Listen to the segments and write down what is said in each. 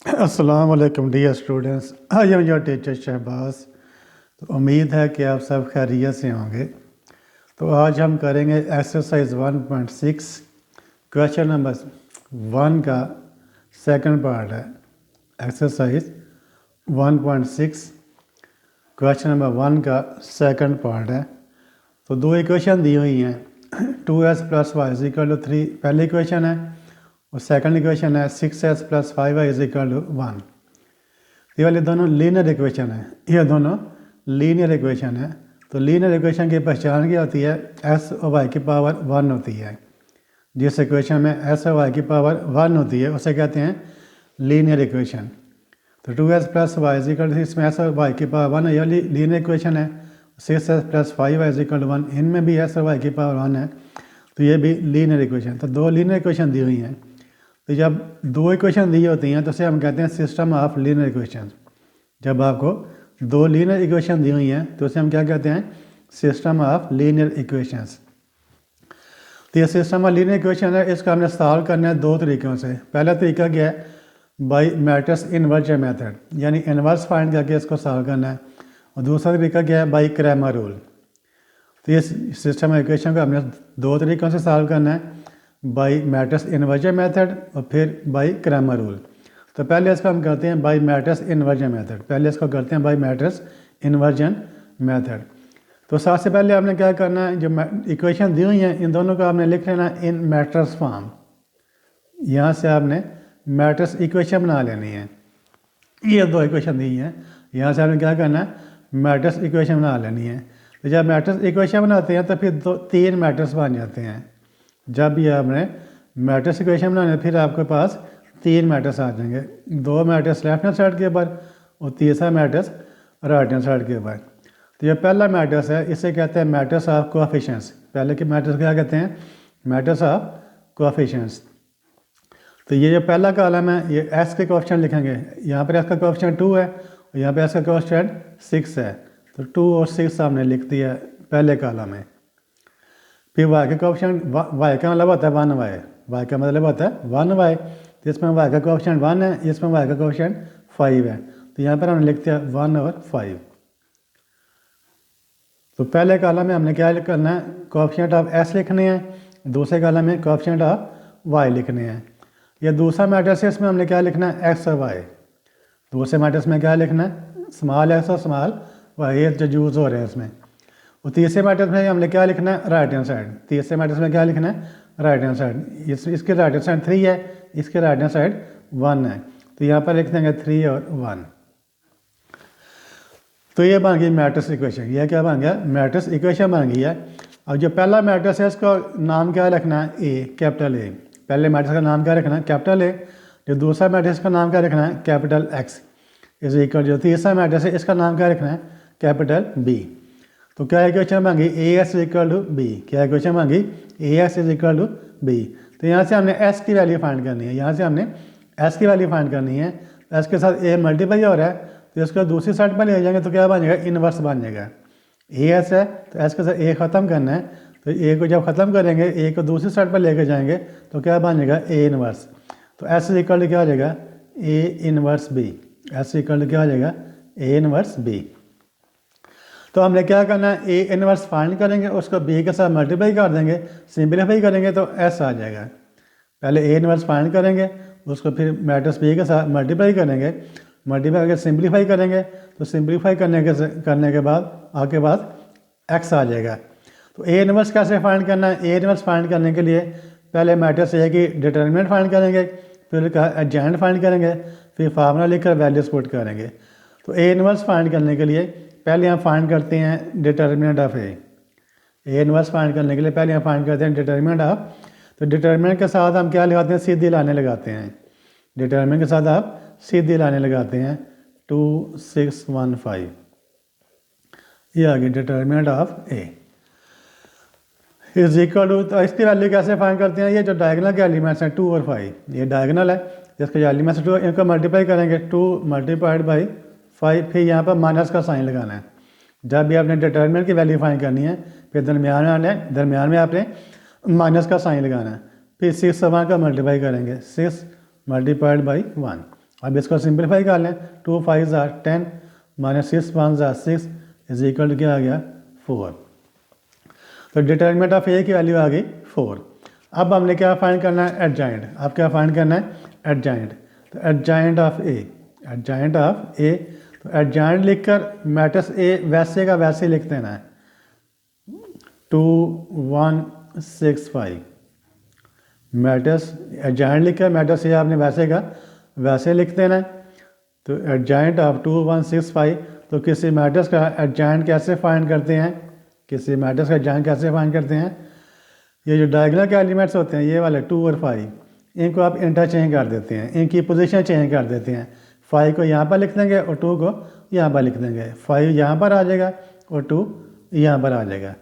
अस्सलाम वालेकुम dear students, I am your teacher Shahbaz. तो उम्मीद है कि आप सब खैरियत से होंगे। तो आज हम करेंगे एक्सरसाइज 1.6 क्वेश्चन नंबर 1 का सेकंड पार्ट है। एक्सरसाइज 1.6 क्वेश्चन नंबर 1 का सेकंड पार्ट है। तो दो इक्वेशन दी हुई हैं, 2s plus y is equal to 3 पहली इक्वेशन है, और सेकंड इक्वेशन है 6s plus 5y is equal to 1। ये वाले दोनों लीनियर इक्वेशन है, ये दोनों लीनियर इक्वेशन है। तो लीनियर इक्वेशन की पहचान क्या होती है? s और y की पावर 1 होती है। जिस इक्वेशन में s और y की पावर 1 होती है उसे कहते हैं लीनियर इक्वेशन। तो 2s plus y is equal to, इसमें s और y की पावर 1 है, ये लीनियर इक्वेशन है। 6s plus 5y is equal to 1, इनमें भी s और y की पावर 1 है, तो ये भी लीनियर इक्वेशन। तो दो लीनियर इक्वेशन दी हुई हैं। तो जब दो इक्वेशन दी होती हैं तो उसे हम कहते हैं सिस्टम ऑफ लीनियर इक्वेशन। जब आपको दो लीनियर इक्वेशन दी हुई हैं तो उसे हम क्या कहते हैं? System of linear equations. तो ये सिस्टम ऑफ लीनियर इक्वेशन है, इसका हमने सॉल्व करना है दो तरीक़ों से। पहला तरीका क्या है? बाई मैट्रिक्स इन्वर्स मेथड, यानी इन्वर्स फाइंड करके इसको सॉल्व करना है। और दूसरा तरीका क्या है? By Cramer rule. तो ये सिस्टम ऑफ इक्वेशन को हमने दो तरीक़ों से सॉल्व करना है, बाई मैट्रिक्स इन्वर्जन मेथड और फिर बाई क्रैमर रूल। तो पहले इसको हम करते हैं बाई मैट्रिक्स इन्वर्जन मेथड, पहले इसको करते हैं बाई मैट्रिक्स इन्वर्जन मेथड। तो सबसे पहले आपने क्या करना है, जो इक्वेशन दी हुई हैं इन दोनों को आपने लिख लेना इन मैट्रिक्स फॉर्म। यहाँ से आपने मैट्रिक्स इक्वेशन बना लेनी है। ये दो इक्वेशन दी हैं, यहाँ से आपने क्या करना है? मैट्रिक्स इक्वेशन बना लेनी है। तो जब मैट्रिक्स इक्वेशन बनाते हैं तो फिर तीन मैट्रिक्स बन जाते हैं। जब भी आपने मैट्रिक्स इक्वेशन बनाने फिर आपके पास तीन मैट्रिक्स आ जाएंगे, दो मैट्रिक्स लेफ्ट हैंड साइड के ऊपर और तीसरा मैट्रिक्स राइट हैंड साइड के ऊपर। तो ये पहला मैट्रिक्स है, इसे कहते हैं मैट्रिक्स ऑफ कोएफिशिएंट्स। पहले के मैट्रिक्स क्या कहते हैं? Matrix of coefficients. तो ये जो पहला कॉलम है ये एस के कोएफिशिएंट लिखेंगे, यहाँ पर एस का कोएफिशिएंट 2 है और यहाँ पर एस का कोएफिशिएंट 6 है। तो 2 और 6 हमने लिख दिया पहले कॉलम में। फिर y का कोएफिशिएंट, y का मतलब होता है 1y, y का मतलब होता है 1y। तो इसमें y का कोएफिशिएंट 1 है, इसमें y का कोएफिशिएंट 5 है। तो यहाँ पर हमने लिख दिया 1 और 5। तो पहले कॉलम में हमने क्या करना है? कोएफिशिएंट ऑफ s लिखने हैं, दूसरे कॉलम में कोएफिशिएंट ऑफ y लिखने हैं। ये दूसरा मैट्रिक्स है, इसमें हमने क्या लिखना है? x और y। दूसरे मैट्रिक्स में क्या लिखना है? स्मॉल x और स्मॉल y, ये जो यूज़ हो रहे हैं इसमें। और तीसरे मैट्रिक्स में हमने क्या लिखना है? Right hand side. तीसरे मैट्रिक्स में क्या लिखना है? Right hand side. इसके राइट हैंड साइड 3 है, इसके राइट हैंड साइड 1 है। तो यहाँ पर लिख देंगे 3 और 1। तो ये बन गई मैट्रिक्स इक्वेशन। ये क्या बन गया? मैट्रिक्स इक्वेशन बन गई है। अब जो पहला मैट्रिक्स है इसका नाम क्या रखना है? ए, कैपिटल ए। पहले मैट्रिक्स का नाम क्या रखना है? Capital A. जो दूसरा मैट्रिक्स का नाम क्या रखना है? Capital x. इस इक्वल जो तीसरा मैट्रिक्स है इसका नाम क्या रखना है? Capital B. तो क्या इक्वेशन बन गई? A S is equal to B. क्या इक्वेशन बन गई? A S is equal to B. तो यहाँ से हमने एस की वैल्यू फाइंड करनी है, यहाँ से हमने एस की वैल्यू फाइंड करनी है। एस के साथ ए मल्टीप्लाई हो रहा है तो इसको दूसरी साइड पर ले जाएंगे तो क्या बन जाएगा? इनवर्स बन जाएगा। ए एस है तो एस के साथ ए ख़त्म करना है, तो ए को जब ख़त्म करेंगे ए को दूसरी साइड पर लेके जाएंगे तो क्या बन जाएगा? A inverse. तो एस इज इक्वल टू क्या हो जाएगा? A inverse B. S equal to क्या हो जाएगा? A inverse B. तो हमने क्या करना है? ए इनवर्स फाइंड करेंगे, उसको बी के साथ मल्टीप्लाई कर देंगे, सिंपलीफाई करेंगे तो एस आ जाएगा। पहले ए इनवर्स फाइंड करेंगे, उसको फिर मैट्रिक्स बी के साथ मल्टीप्लाई करेंगे, मल्टीप्लाई करके सिंपलीफाई करेंगे, तो सिंपलीफाई करने के बाद आपके पास एक्स आ जाएगा। तो ए इनवर्स कैसे फाइंड करना है? ए इनवर्स फाइंड करने के लिए पहले मैट्रिक्स ए की डिटर्मिनेंट फाइंड करेंगे, फिर उसका एडजेंट फाइंड करेंगे, फिर फार्मूला लिखकर वैल्यूज पुट करेंगे। तो ए इनवर्स फाइंड करने के लिए पहले हम फाइंड करते हैं determinant of A. A inverse find करने के लिए पहले हम फाइंड करते हैं डिटर्मिनेंट ऑफ। तो डिटर्मिनेंट के साथ हम क्या लगाते हैं? सीधी लाने लगाते हैं। डिटर्मिनेंट के साथ आप सीधी लाने लगाते हैं 2 6 1 5। ये आ गई determinant of A is equal to. तो इसकी वैल्यू कैसे फाइंड करते हैं? ये जो डायगोनल के एलिमेंट्स हैं 2 और 5, ये डायगोनल है, जिसके एलिमेंट्स 2 इनको मल्टीप्लाई करेंगे 2 मल्टीप्लाइड बाई 5, फिर यहाँ पर माइनस का साइन लगाना है। जब भी आपने डिटर्मिनेंट की वैल्यू फाइंड करनी है फिर दरमियान में आपने माइनस का साइन लगाना है, फिर 6 और 1 का मल्टीप्लाई करेंगे, 6 मल्टीप्लाइड बाई 1 अब इसको सिंपलीफाई कर लें, 2 5 ज़ार 10 माइनस 6 1 ज़ार 6 इज इक्वल टू क्या आ गया 4। तो डिटर्मिनेंट ऑफ ए की वैल्यू आ गई 4। अब हमने क्या फाइंड करना है, एडजॉइंट। अब क्या फाइंड करना है, एडजॉइंट। तो adjoint of A, adjoint of A, तो एडजॉइंट लिखकर मैट्रिक्स ए वैसे का वैसे लिख देना है, 2 1 6 5। मैट्रिक्स एडजॉइंट लिखकर मैट्रिक्स ए आपने वैसे का वैसे लिख देना है। तो एडजॉइंट ऑफ 2 1 6 5, तो किसी मैट्रिक्स का एडजॉइंट कैसे फाइंड करते हैं, किसी मैट्रिक्स का एडजॉइंट कैसे फाइंड करते हैं, ये जो डायगोनल के एलिमेंट्स होते हैं ये वाले 2 और 5, इनको आप इंटरचेंज कर देते हैं, इनकी पोजीशन चेंज कर देते हैं। 5 को यहाँ पर लिख देंगे और 2 को यहाँ पर लिख देंगे। 5 यहाँ पर आ जाएगा और 2 यहाँ पर आ जाएगा।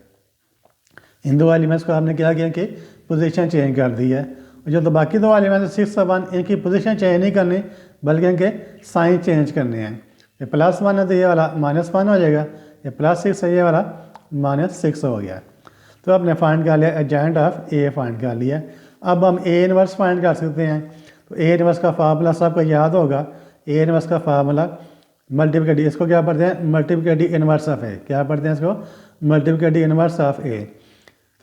इन दो एलिमेंट्स को आपने क्या किया कि पोजीशन चेंज कर दी है। जो तो बाकी दो एलिमेंट्स 6 और 1, इनकी पोजीशन चेंज नहीं करनी बल्कि इनके साइन चेंज करने हैं। ये +1 है तो ये वाला -1 हो जाएगा, ये +6 है ये वाला -6 हो गया। तो आपने फाइंड कर लिया एडजॉइंट ऑफ ए फाइंड कर लिया। अब हम ए इनवर्स फाइंड कर सकते हैं। तो ए इनवर्स का फार्मूला सबको याद होगा। ए इनवर्स का फार्मूला मल्टीप्लिकेटिव, इसको क्या पढ़ते हैं, मल्टीप्लिकेटिव इनवर्स ऑफ ए। क्या पढ़ते हैं इसको, मल्टीप्लिकेटिव इनवर्स ऑफ ए।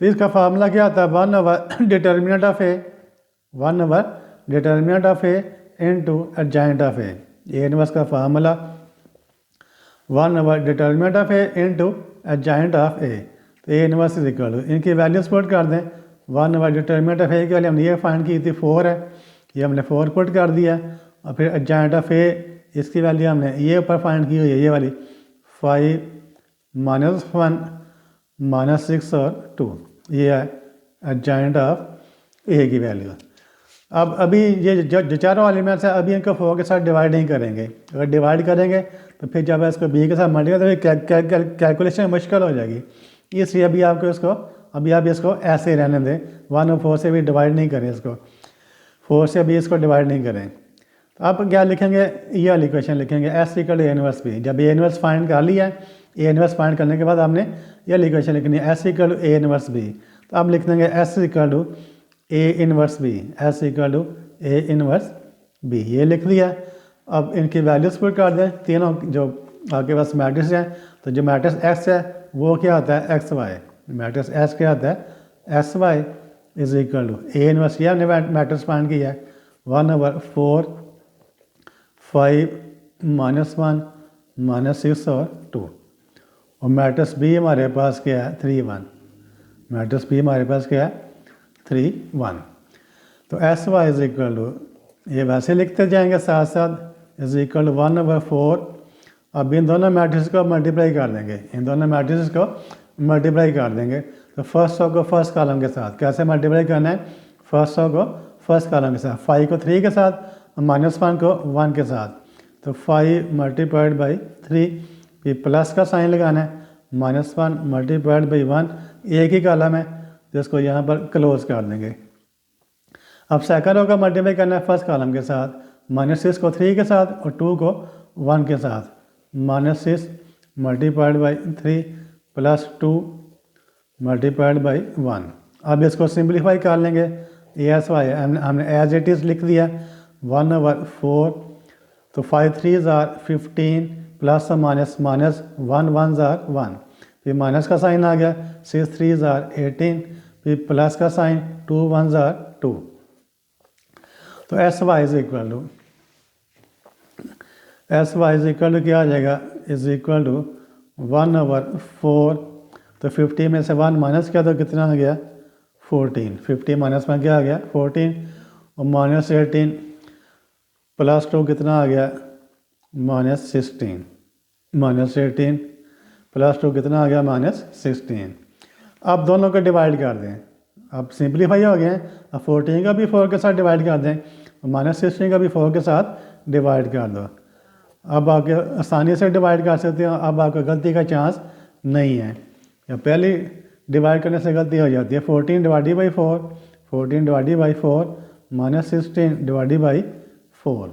तो इसका फार्मूला क्या होता है, 1 over determinant of A, 1 over determinant of A into adjoint of A. A inverse का formula 1 over determinant of A into adjoint of A. तो A inverse is equal to, इनकी values put कर दें। 1 over determinant of A की value हमने ये find की थी 4 है, ये हमने 4 पुट कर दिया। और फिर एडजॉइंट ऑफ ए, इसकी वैल्यू हमने ये ऊपर फाइंड की हुई है, ये वाली 5 -1 -6 और 2, ये है एडजॉइंट ऑफ ए की वैल्यू। अब अभी ये जो चारों एलिमेंट्स हैं अभी इनको 4 के साथ डिवाइड नहीं करेंगे। अगर डिवाइड करेंगे तो फिर जब इसको बी के साथ मल्टीप्लाई तो कैलकुलेशन मुश्किल हो जाएगी। इसलिए अभी आपको इसको अभी आप इसको ऐसे ही रहने दें, 1 और 4 से भी डिवाइड नहीं करें इसको, 4 से अभी इसको डिवाइड नहीं करें। तो आप क्या लिखेंगे, ये वाली इक्वेशन लिखेंगे, S equal A inverse B. जब ए इनवर्स फाइंड कर लिया है, ए इनवर्स फाइंड करने के बाद आपने ये वाली इक्वेशन लिखनी है, S equal A inverse B. तो आप लिख देंगे S equal to A inverse B, S equal to A inverse B, ये लिख दिया। अब इनकी वैल्यूज पुट कर दें, तीनों जो आपके पास मैट्रिक्स हैं। तो जो मैट्रिक्स एक्स है वो क्या होता है, एक्स वाई। मैट्रिक्स एस क्या होता है, S Y is equal to A inverse, ये हमने मैट्रिक्स फाइंड किया है 1 ओवर 4 5 -1 -6 और 2। और मैट्रिक्स बी हमारे पास क्या है 3 1, मैट्रिक्स बी हमारे पास क्या है 3 1। तो S Y is equal to, ये वैसे लिखते जाएंगे साथ साथ, इज इक्वल टू 1 ओवर 4। अब इन दोनों मैट्रिक्स को मल्टीप्लाई कर देंगे, इन दोनों मैट्रिक्स को मल्टीप्लाई कर देंगे। तो फर्स्ट रो को फर्स्ट कॉलम के साथ कैसे मल्टीप्लाई करना है, फर्स्ट रो को फर्स्ट कॉलम के साथ, 5 को 3 के साथ, -1 को 1 के साथ। तो 5 मल्टीप्लाइड बाई 3, फिर प्लस का साइन लगाना है, -1 मल्टीप्लाइड बाई 1, एक ही कॉलम है तो इसको यहाँ पर क्लोज कर देंगे। अब सेकंड रो का मल्टीप्लाई करना है फर्स्ट कॉलम के साथ, -6 को 3 के साथ और 2 को 1 के साथ, -6 multiplied by 3 plus 2 multiplied by 1। अब इसको सिंप्लीफाई कर लेंगे, एस वाई हमने एज इट इज़ लिख दिया 1 ओवर 4। तो 5 3 ज़ार 15 प्लस माइनस माइनस 1 1 ज़ार 1, फिर माइनस का साइन आ गया, 6 3 ज़ार 18, फिर प्लस का साइन 2 1 ज़ार 2। तो S Y is equal to, S Y is equal to क्या आ जाएगा, इज इक्वल टू 1 ओवर 4। तो 50 में से 1 माइनस किया तो कितना आ गया 14, 50 माइनस में क्या आ गया 14, और -18 प्लस 2 कितना आ गया -16, -18 प्लस 2 कितना आ गया -16। अब दोनों को डिवाइड कर दें, अब सिंप्लीफाई हो गए। अब 14 का भी 4 के साथ डिवाइड कर दें, -16 का भी 4 के साथ डिवाइड कर दो। अब आपके आसानी से डिवाइड कर सकते हो, अब आपको गलती का चांस नहीं है। या पहले डिवाइड करने से गलती हो जाती है, 14 divided by 4, 14 divided by 4 -16 divided by 4,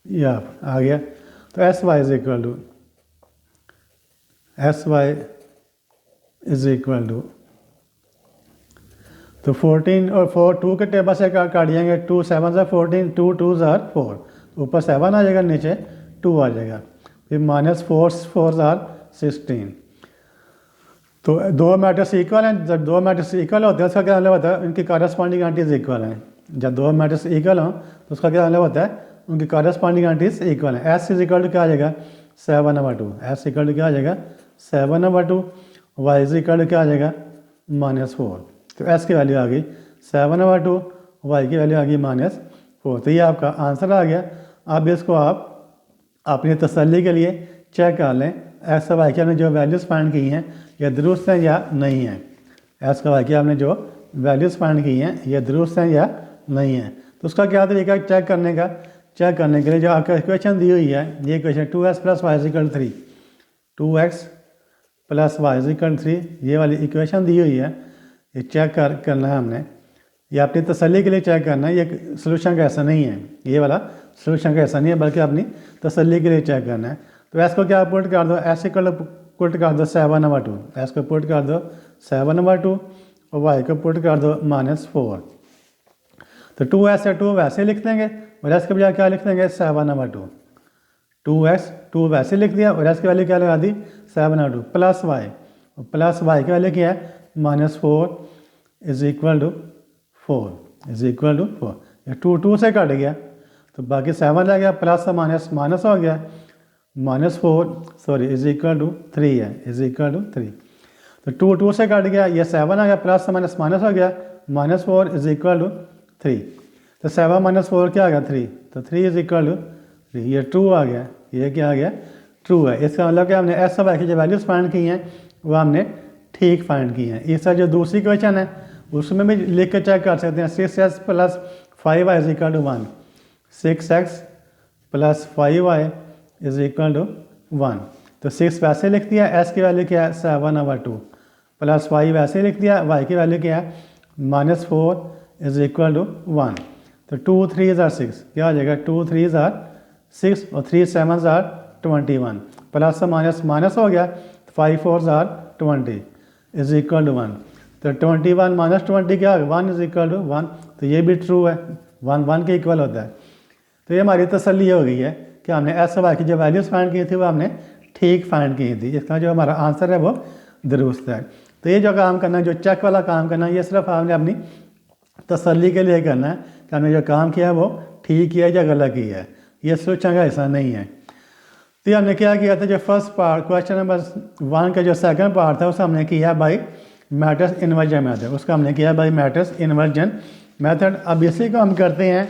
यह आ गया। तो S Y is equal to, S Y is equal to, तो 14 और 4 2 के टेबल से काट जाएंगे, 2 7 ज़ार 14, 2 2 ज़ार 4, ऊपर 7 आ जाएगा, नीचे 2 आ जाएगा। फिर माइनस 4 4 आर 16। तो दो मैट्रिक्स इक्वल हैं, जब दो मैट्रिक्स इक्वल होते हैं उसका क्या मतलब होता है, उनकी कॉरस्पॉन्डिंग एंटीज इक्वल हैं। जब दो मैट्रिक्स इक्वल हों तो उसका क्या मतलब होता है, उनकी कॉरस्पॉन्डिंग एंटीज इक्वल हैं। एस इज इक्वल टू क्या आ जाएगा 7/2, एस इक्वल टू क्या आ जाएगा 7/2, वाई इज इक्वल टू क्या आ जाएगा -4। तो एस की वैल्यू आ गई 7/2, वाई की वैल्यू आ गई -4। तो ये आपका आंसर आ गया। अब इसको आप अपनी तसल्ली के लिए चेक कर लें एक्स और वाई की आपने जो वैल्यूज़ फाइंड की हैं ये दुरुस्त हैं या नहीं हैं। एक्स और वाई की आपने जो वैल्यूज़ फाइंड की हैं ये दुरुस्त हैं या नहीं हैं। तो उसका क्या तरीका है चेक करने का। चेक करने के लिए जो आपका इक्वेशन दी हुई है, ये equation 2x + y = 3, 2x + y = 3, ये वाली इक्वेशन दी हुई है, ये चेक करना है हमने। ये अपनी तसल्ली के लिए चेक करना है, ये सोल्यूशन का ऐसा नहीं है, ये वाला सोल्यूशन का ऐसा नहीं है, बल्कि अपनी तसल्ली के लिए चेक करना है। तो एस को क्या पुट कर दो, एस इक्वल पुट कर दो 7/2, एस को पुट कर दो 7/2 और वाई को पुट कर दो -4। तो 2s से 2 वैसे लिख देंगे और एस के बजाय क्या लिख देंगे 7/2। 2x 2 वैसे लिख दिया और एस की वैल्यू क्या लगा दी 7/2 प्लस वाई की वैल्यू क्या है -4 इज इक्वल टू 4। ये 2 से कट गया तो बाकी 7 रह गया, प्लस और माइनस हो गया, -4 इज इक्वल टू 3 है, इज इक्वल टू 3। तो 2 से कट गया, ये 7 आ गया, प्लस और माइनस हो गया, -4 इज इक्वल टू 3। तो 7 - 4 क्या आ गया 3, तो 3 इज इक्वल टू 3। ये ट्रू आ गया, ये क्या आ गया ट्रू है। इसका मतलब कि हमने एस और वाई की जो वैल्यूज फाइंड की हैं वो हमने ठीक फाइंड की हैं। इसका जो दूसरी क्वेश्चन है उसमें भी लिख के चेक कर सकते हैं। 6x + 5y is equal to 1, 6x + 5y is equal to 1। तो 6 वैसे लिख दिया, एस की वैल्यू क्या है 7/2, प्लस वाई वैसे लिख दिया, वाई की वैल्यू क्या है -4 इज इक्वल टू 1। तो 2 3 = 6, क्या हो जाएगा 2 3 = 6 और 3 7 = 21, प्लस और माइनस हो गया, 5 4 = 20 इज इक्वल टू 1। तो 21 - 20 क्या होगा 1 इज इक्वल टू 1। तो ये भी ट्रू है, 1 के इक्वल होता है। तो ये हमारी तसल्ली हो गई है कि हमने एस और वाई की जो वैल्यूज़ फाइंड की थी वो हमने ठीक फाइंड की थी। इसका जो हमारा आंसर है वो दुरुस्त है। तो ये जो काम करना है, जो चेक वाला काम करना है, ये सिर्फ आपने अपनी तसल्ली के लिए करना है कि हमने जो काम किया है वो ठीक किया है या गलत किया है, ये सोचने का ऐसा नहीं है। तो हमने क्या किया था, जो फर्स्ट पार्ट क्वेश्चन नंबर 1 का जो सेकंड पार्ट था उसे हमने किया बाई मैट्रिक्स इन्वर्जन मेथड, उसका हमने किया बाई मैट्रिक्स इन्वर्जन मेथड। अब इसी को हम करते हैं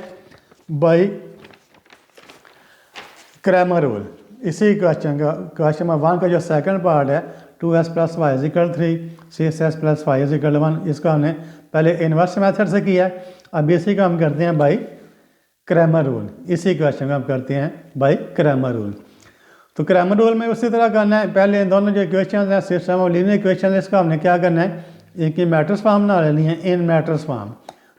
बाई क्रैमर रूल। इसी क्वेश्चन नंबर 1 का जो सेकंड पार्ट है 2s + y = 3, 6s + 5 = 1, इसका हमने पहले इन्वर्स मेथड से किया है। अब इसी को हम करते हैं बाई क्रैमर रूल। इसी क्वेश्चन को हम करते हैं बाई क्रैमर रूल। तो क्रैमर रूल में उसी तरह करना है, पहले इन दोनों जो इक्वेशन हैं सिस्टम ऑफ लीनियर इक्वेशन, इसका हमने क्या करना है, एक की मैट्रिक्स फॉर्म बना लेनी है इन मैट्रिक्स फॉर्म।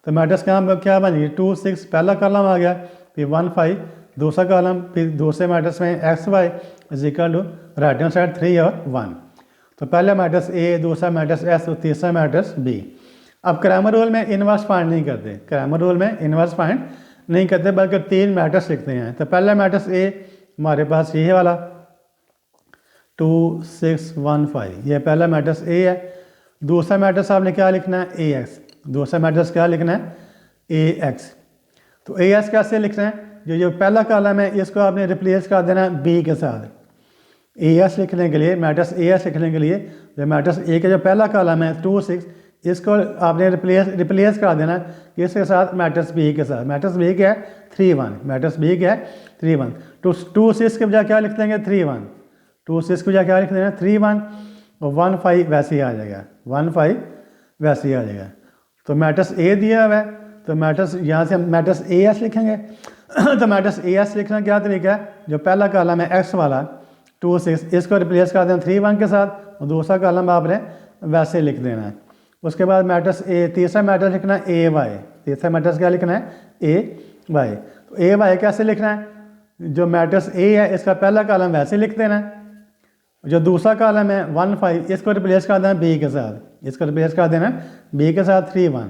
तो मैट्रिक्स क्या बनेगी 2 6, पहला कॉलम आ गया, फिर 1 5 दूसरा कॉलम, फिर दूसरे मैट्रिक्स में X Y is equal to right hand side 3 और 1। तो पहला मैट्रिक्स ए, दूसरा मैट्रिक्स एस और तीसरा मैट्रिक्स बी। अब क्रैमर रूल में इनवर्स फाइंड नहीं करते, क्रैमर रूल में इनवर्स फाइंड नहीं करते, बल्कि 3 मैट्रिक्स लिखते हैं। तो पहला मैट्रिक्स ए हमारे पास ये वाला 2 6 1 5, ये पहला मैट्रिक्स ए है। दूसरा मैट्रिक्स आपने क्या लिखना है ए एक्स, दूसरा मैट्रिक्स क्या लिखना है ए एक्स। तो ए एक्स कैसे लिखना है, जो पहला कॉलम है इसको आपने रिप्लेस कर देना है बी के साथ। ए एस लिखने के लिए, मैट्रिक्स ए एस लिखने के लिए जो मैट्रिक्स ए का जो पहला कॉलम है 2 6, इसको आपने रिप्लेस कर देना है किसके साथ, मैट्रिक्स बी के साथ। मैट्रिक्स बी क्या है 3 1, मैट्रिक्स बी क्या है 3 1। तो 2 6 के बजाय क्या लिख देंगे 3 1, 2 6 के बजाय क्या लिख देना 3 1 और 1 5 वैसे ही आ जाएगा, 1 5 वैसे ही आ जाएगा। तो मैट्रिक्स ए दिया हुआ है, तो मैट्रिक्स यहाँ से हम मैट्रिक्स ए एस लिखेंगे। तो मैट्रिक्स ए एस लिखना क्या तरीका है, जो पहला कॉलम है एक्स वाला 2 6, इसको रिप्लेस कर देना 3 1 के साथ और दूसरा कॉलम आपने वैसे लिख देना है। उसके बाद मैट्रिक्स ए, तीसरा मैट्रिक्स लिखना है ए वाई, तीसरा मैट्रिक्स क्या लिखना है ए वाई। तो ए वाई कैसे लिखना है, जो मैट्रिक्स ए है इसका पहला कॉलम वैसे लिख देना है, जो दूसरा कॉलम है 1 5 इसको रिप्लेस कर देना बी के साथ, इसको रिप्लेस कर देना बी के साथ 3 1।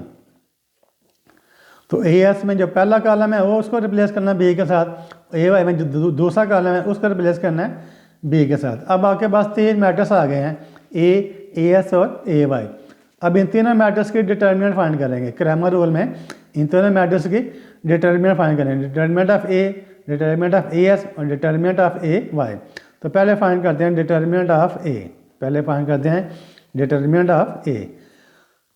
तो ए एस में जो पहला कॉलम है वो उसको रिप्लेस करना बी के साथ ए वाई में जो दूसरा कॉलम है उसका रिप्लेस करना है बी के साथ। अब आपके पास 3 मैट्रिक्स आ गए हैं, ए एस और ए वाई। अब इन तीनों मैट्रिक्स की डिटर्मिनेंट फाइंड करेंगे। क्रैमर रूल में इन तीनों मैट्रिक्स की डिटर्मिनेंट फाइंड करेंगे, determinant of A, determinant of A S और डिटर्मिनेंट ऑफ ए वाई। तो पहले फाइंड करते हैं डिटर्मिनेंट ऑफ ए, पहले फाइंड करते हैं डिटर्मिनेंट ऑफ ए।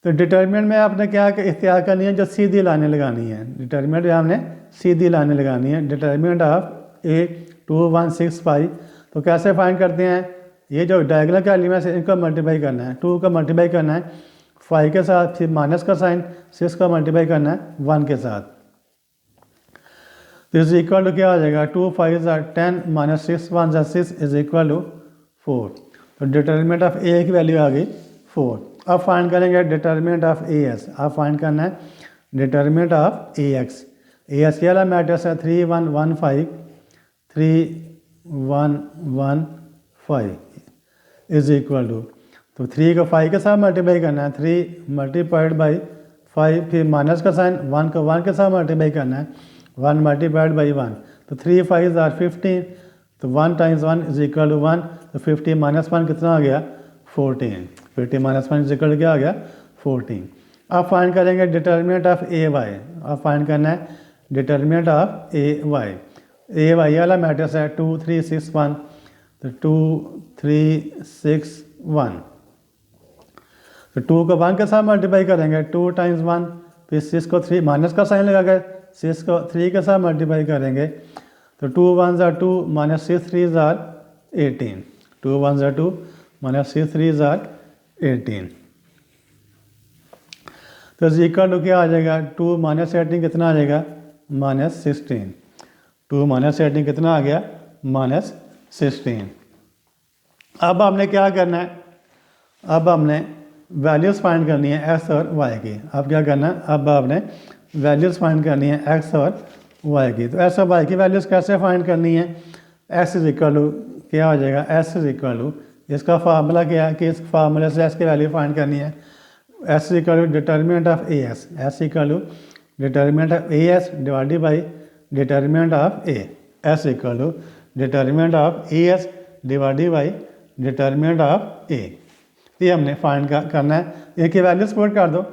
तो डिटर्मिनेंट में आपने क्या इख्तियार करनी है, जो सीधी लाइनें लगानी है। डिटर्मिनेंट में आपने सीधी लाइनें लगानी है। डिटर्मिनेंट ऑफ ए 2 1 6 5। तो कैसे फाइंड करते हैं, ये जो डायगोनल के एलिमेंट्स है इनको मल्टीप्लाई करना है। 2 का मल्टीप्लाई करना है 5 के साथ, फिर माइनस का साइन, 6 का मल्टीप्लाई करना है 1 के साथ। तो इज इक्वल टू क्या हो जाएगा, 2 5 10 माइनस 6 1 6 इज इक्वल टू 4। तो डिटर्मिनेंट ऑफ ए की वैल्यू आ गई 4। अब फाइंड करेंगे डिटर्मिनेंट ऑफ ए एस। अब फाइंड करना है determinant of A x. A x के वाला मैट्रिक्स है 3 1 1 5 3 1 1 5 इज इक्वल टू, तो 3 को 5 के साथ मल्टीप्लाई करना है, 3 मल्टीप्लाइड बाई 5, फिर माइनस का साइन, 1 को 1 के साथ मल्टीप्लाई करना है, 1 मल्टीप्लाइड बाई 1। तो 3 5 15, तो 1 टाइम्स 1 इज इक्वल टू 1। तो 50 माइनस 1 कितना आ गया 14। 50 माइनस 1 इज इक्वल टू क्या आ गया 14। अब फाइंड करेंगे डिटर्मिनेंट ऑफ ए वाई। अब फाइंड करना है determinant of A Y. A Y वाला मैट्रिक्स है 2 3 6 1। तो 2 3 6 1। तो 2 को 1 के साथ मल्टीप्लाई करेंगे, 2 टाइम्स 1, फिर 6 को 3 माइनस का साइन लगा कर 6 को 3 के साथ मल्टीप्लाई करेंगे। तो 2 1 2 माइनस 6 3 18। 2 1 2 माइनस 6 3 18। तो इक्वल टू क्या आ जाएगा, 2 माइनस 18 कितना आ जाएगा माइनस 16। 2 माइनस 18 कितना आ गया माइनस 16। अब हमने क्या करना है, अब हमने वैल्यूज़ फाइंड करनी है एक्स और वाई की। अब क्या करना है, अब आपने वैल्यूज़ फाइंड करनी है एक्स और वाई की। तो एक्स और वाई की वैल्यूज़ कैसे फाइंड करनी है, एक्स इज इक्वल टू क्या हो जाएगा, एस इज इक्वल टू, इसका फार्मूला क्या है कि इस फार्मूले से एस की वैल्यू फाइंड करनी है। S is equal to determinant of A S, S equal to determinant of A S divided by determinant of A. S equal to determinant of A S divided by determinant of A. ये हमने find करना है। ए की value support कर दो।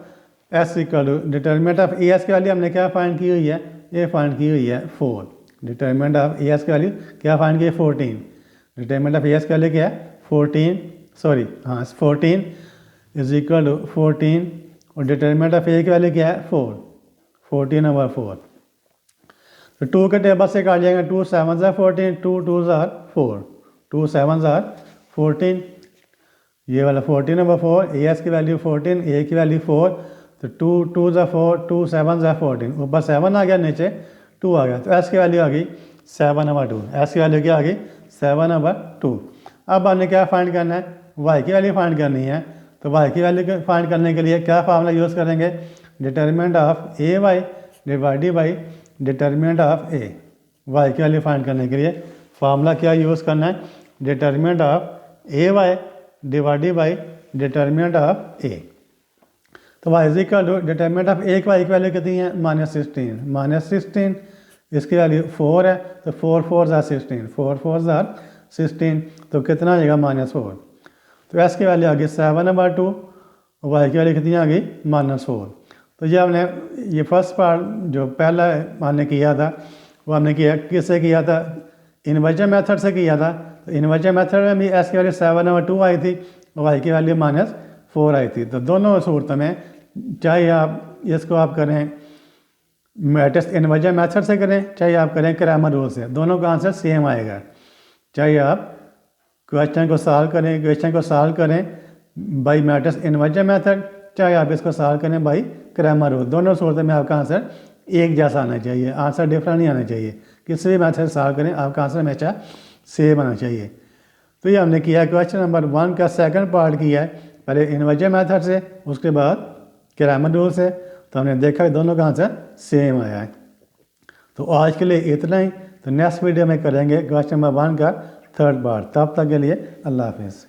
S equal to determinant of A S की value हमने क्या फाइंड की हुई है, ये फाइंड की हुई है 4। डिटर्मिनेंट ऑफ ए एस की वैल्यू क्या फाइंड की है 14। डिटर्मिनेंट ऑफ ए एस की वैल्यू क्या है 14, सॉरी हाँ 14 इज इक्वल टू 14, और डिटर्मिनेंट ऑफ ए की वैल्यू क्या है 4, 14 ओवर 4। तो 2 के टेबल से काट जाएंगे, 2 7 14, 2 2 4, 2 7 14, ये वाला 14 ओवर 4, ए एस की वैल्यू 14, ए की वैल्यू 4। तो 2 2 4, 2 7 14, ऊपर 7 आ गया, नीचे 2 आ गया। तो एस की वैल्यू आ गई 7 ओवर 2। एस की वैल्यू क्या आ गई 7 ओवर 2। अब हमने क्या फाइंड करना है, वाई की वैल्यू फाइंड करनी है। तो वाई की वैल्यू फाइंड करने के लिए क्या फार्मूला यूज़ करेंगे, determinant of A Y divided by determinant of A. Y की वैल्यू फाइंड करने के लिए फार्मूला क्या यूज़ करना है, determinant of A Y divided by determinant of A. तो Y is equal to determinant of A की वाई की वैल्यू कितनी है माइनस 16, माइनस 16 इसकी वैल्यू 4 है। तो 4 4 16, 4 4 16, तो कितना आ जाएगा -4। तो एस की वैल्यू आ गई 7 ओवर 2, वाई की वैल्यू कितनी आ गई -4। तो ये हमने ये फर्स्ट पार्ट जो पहला हमने किया था वो हमने किया किससे किया था, इन्वर्जन मेथड से किया था। तो इन्वर्जन मेथड में भी एस की वैल्यू 7 ओवर 2 आई थी, वाई की वैल्यू -4 आई थी। तो दोनों सूरतों में चाहे आप इसको आप करें मैट्रिक्स इन्वर्जन मेथड से करें, चाहे आप करें क्रैमर रूल से, दोनों का आंसर सेम आएगा। चाहे आप क्वेश्चन को सॉल्व करें बाई मैट्रिक्स इन्वर्जन मेथड, चाहे आप इसको सॉल्व करें बाई क्रैमर रूल, दोनों सूरतों में आपका आंसर एक जैसा आना चाहिए, आंसर डिफरेंट नहीं आना चाहिए। किसी भी मेथड सॉल्व करें आपका आंसर हमेशा सेम आना चाहिए। तो ये हमने किया क्वेश्चन नंबर 1 का सेकंड पार्ट किया है, पहले इन्वर्जन मेथड से, उसके बाद क्रैमर रूल से। तो हमने देखा कि दोनों का आंसर सेम आया है। तो आज के लिए इतना ही। तो नेक्स्ट वीडियो में करेंगे क्वेश्चन नंबर 1 का थर्ड पार्ट। तब तक के लिए अल्लाह हाफिज़।